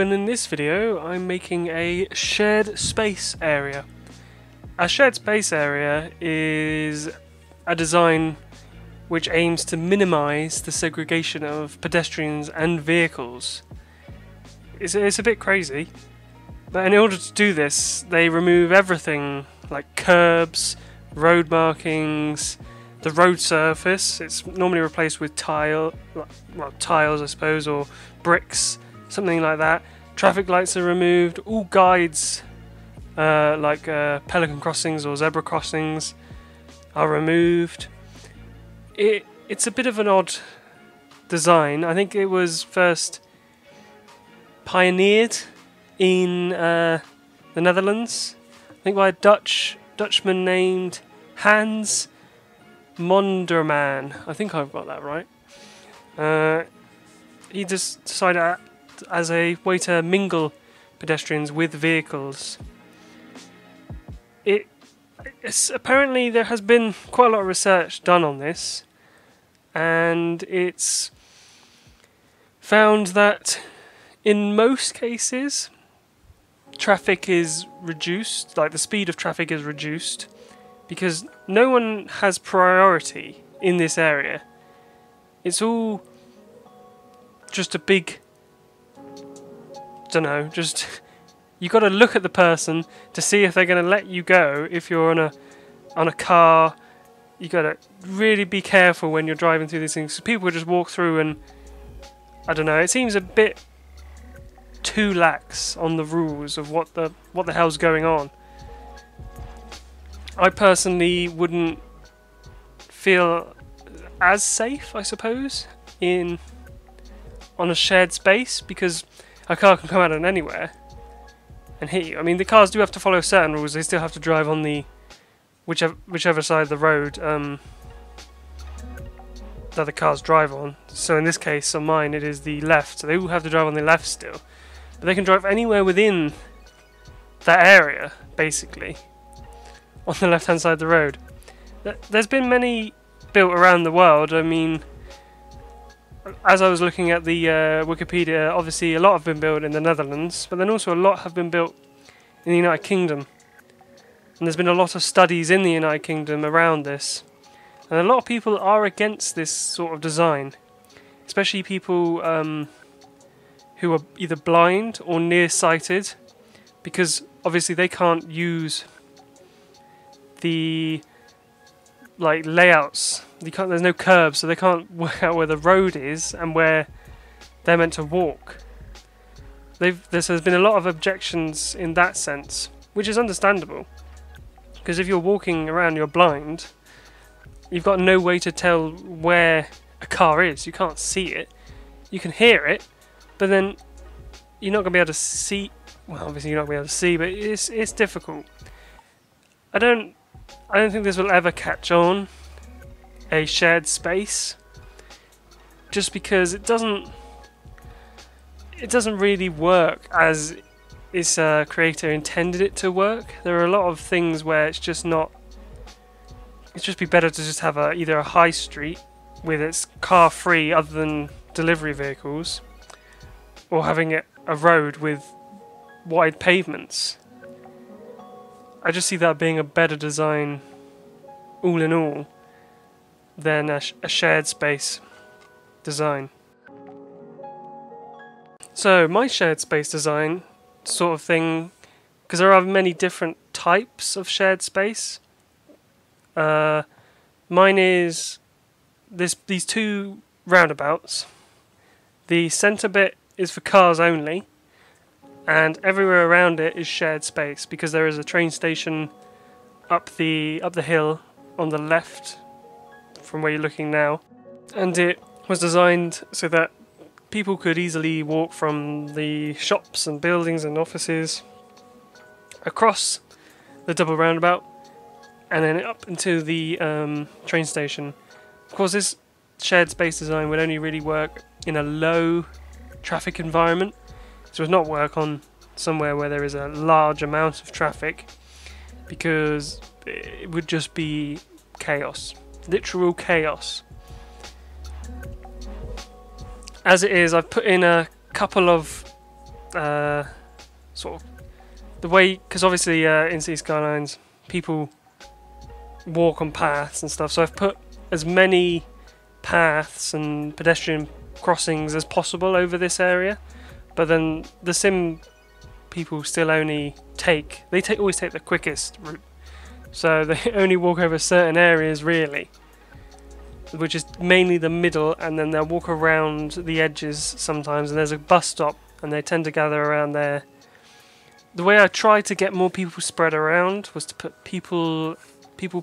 and in this video I'm making a shared space area. A shared space area is a design which aims to minimize the segregation of pedestrians and vehicles. It's a bit crazy, but in order to do this they remove everything like curbs, road markings, the road surface. It's normally replaced with tiles I suppose, or bricks, something like that. Traffic lights are removed, all guides like pelican crossings or zebra crossings are removed. It's a bit of an odd design. I think it was first pioneered in the Netherlands, I think by a Dutchman named Hans Monderman. I think I've got that right. He just decided as a way to mingle pedestrians with vehicles. Apparently there has been quite a lot of research done on this, and it's found that in most cases traffic is reduced, like the speed of traffic is reduced, because no one has priority in this area. It's all just a big, just you got to look at the person to see if they're going to let you go. If you're on a car, you got to really be careful when you're driving through these things. People just walk through, and I don't know. It seems a bit too lax on the rules of what the hell's going on. I personally wouldn't feel as safe, I suppose, on a shared space, because a car can come out of anywhere and hit you. I mean, the cars do have to follow certain rules. They still have to drive on the whichever side of the road that the cars drive on. So in this case, on mine, it is the left. So they all have to drive on the left still. But they can drive anywhere within that area, basically, on the left-hand side of the road. There's been many built around the world. I mean, as I was looking at the Wikipedia, obviously a lot have been built in the Netherlands, but then also a lot have been built in the United Kingdom. And there's been a lot of studies in the United Kingdom around this. And a lot of people are against this sort of design, especially people who are either blind or nearsighted, because obviously they can't use the layouts. There's no curbs, so they can't work out where the road is and where they're meant to walk. There's been a lot of objections in that sense, which is understandable, because if you're walking around, you're blind. You've got no way to tell where a car is. You can't see it. You can hear it, but then you're not going to be able to see. Well, obviously you're not going to be able to see, but it's difficult. I don't think this will ever catch on, a shared space, just because it doesn't really work as its creator intended it to work. There are a lot of things where it's just be better to just have either a high street with its car free other than delivery vehicles, or having it a road with wide pavements. I just see that being a better design all in all than a shared space design. So my shared space design sort of thing, because there are many different types of shared space. Mine is these two roundabouts. The centre bit is for cars only, and everywhere around it is shared space, because there is a train station up the hill on the left from where you're looking now, and it was designed so that people could easily walk from the shops and buildings and offices across the double roundabout and then up into the train station. Of course, this shared space design would only really work in a low traffic environment, so it would not work on somewhere where there is a large amount of traffic, because it would just be chaos, literal chaos. As it is, I've put in a couple of sort of the way, because obviously in City Skylines people walk on paths and stuff, so I've put as many paths and pedestrian crossings as possible over this area, but then the sim people still only always take the quickest route, so they only walk over certain areas really, which is mainly the middle, and then they'll walk around the edges sometimes, and there's a bus stop and they tend to gather around there. The way I tried to get more people spread around was to put people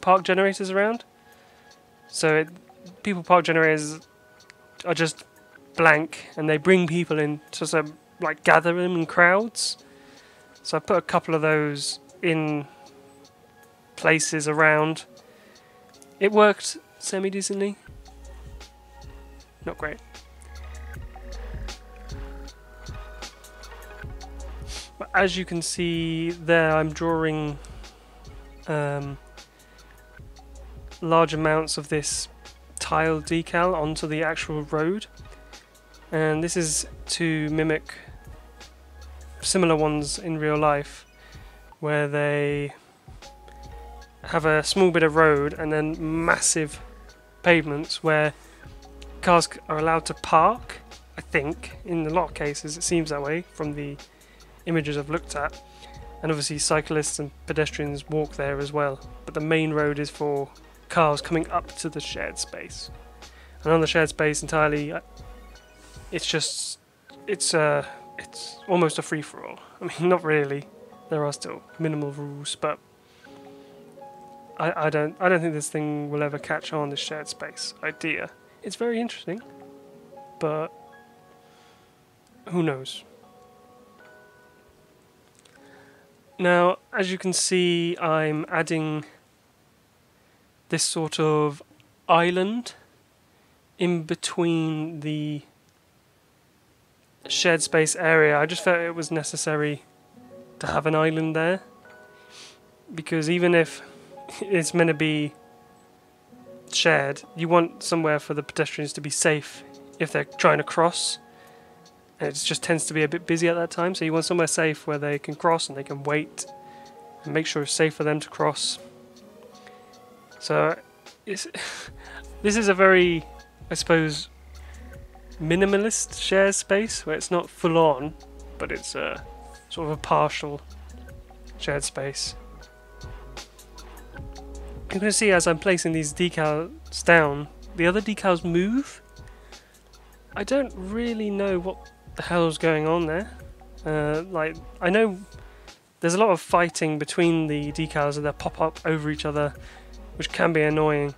park generators around. So people park generators are just blank, and they bring people in to sort of like gather them in crowds. So I put a couple of those in places around. It worked semi-decently. Not great. But as you can see there, I'm drawing large amounts of this tile decal onto the actual road, and this is to mimic similar ones in real life, where they have a small bit of road and then massive pavements where cars are allowed to park. I think in a lot of cases it seems that way from the images I've looked at, and obviously cyclists and pedestrians walk there as well, but the main road is for cars coming up to the shared space. And on the shared space entirely, it's almost a free-for-all. I mean, not really, there are still minimal rules, but I don't think this thing will ever catch on, this shared space idea. It's very interesting, but who knows. Now, as you can see, I'm adding this sort of island in between the shared space area. I just felt it was necessary to have an island there, because even if it's meant to be shared, you want somewhere for the pedestrians to be safe if they're trying to cross. And it just tends to be a bit busy at that time, so you want somewhere safe where they can cross and they can wait and make sure it's safe for them to cross. So this is a very, I suppose, minimalist shared space where it's not full on, but it's a sort of a partial shared space. You can see as I'm placing these decals down, the other decals move. I don't really know what the hell's going on there. Like, I know there's a lot of fighting between the decals and they pop up over each other, which can be annoying.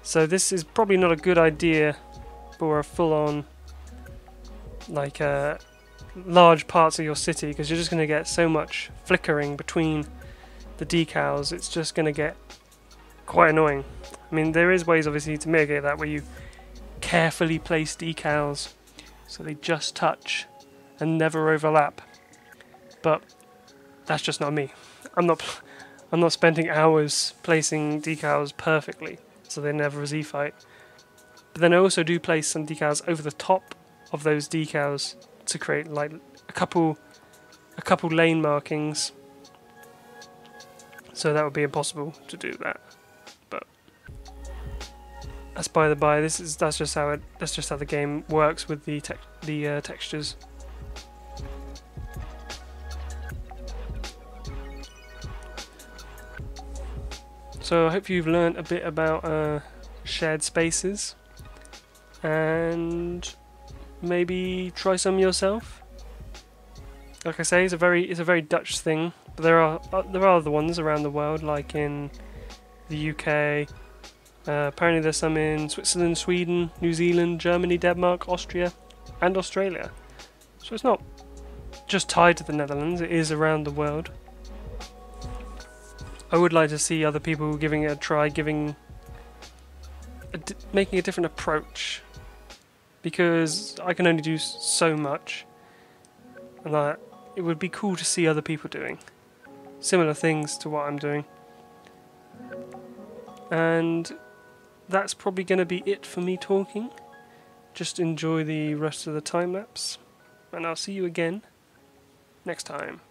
So this is probably not a good idea for a full-on, like, large parts of your city, because you're just going to get so much flickering between the decals. It's just going to get quite annoying. I mean, there is ways obviously to mitigate that, where you carefully place decals so they just touch and never overlap, but that's just not me. I'm not spending hours placing decals perfectly so they never Z-fight. But then I also do place some decals over the top of those decals to create like a couple lane markings, so that would be impossible to do that. But that's by the by. That's just how the game works with the textures. So I hope you've learned a bit about shared spaces, and maybe try some yourself. Like I say, it's a very Dutch thing, but there are other ones around the world, like in the UK. Apparently there's some in Switzerland, Sweden, New Zealand, Germany, Denmark, Austria, and Australia. So it's not just tied to the Netherlands, it is around the world. I would like to see other people giving it a try, making a different approach, because I can only do so much, and it would be cool to see other people doing similar things to what I'm doing. And that's probably going to be it for me talking. Just enjoy the rest of the time lapse, and I'll see you again next time.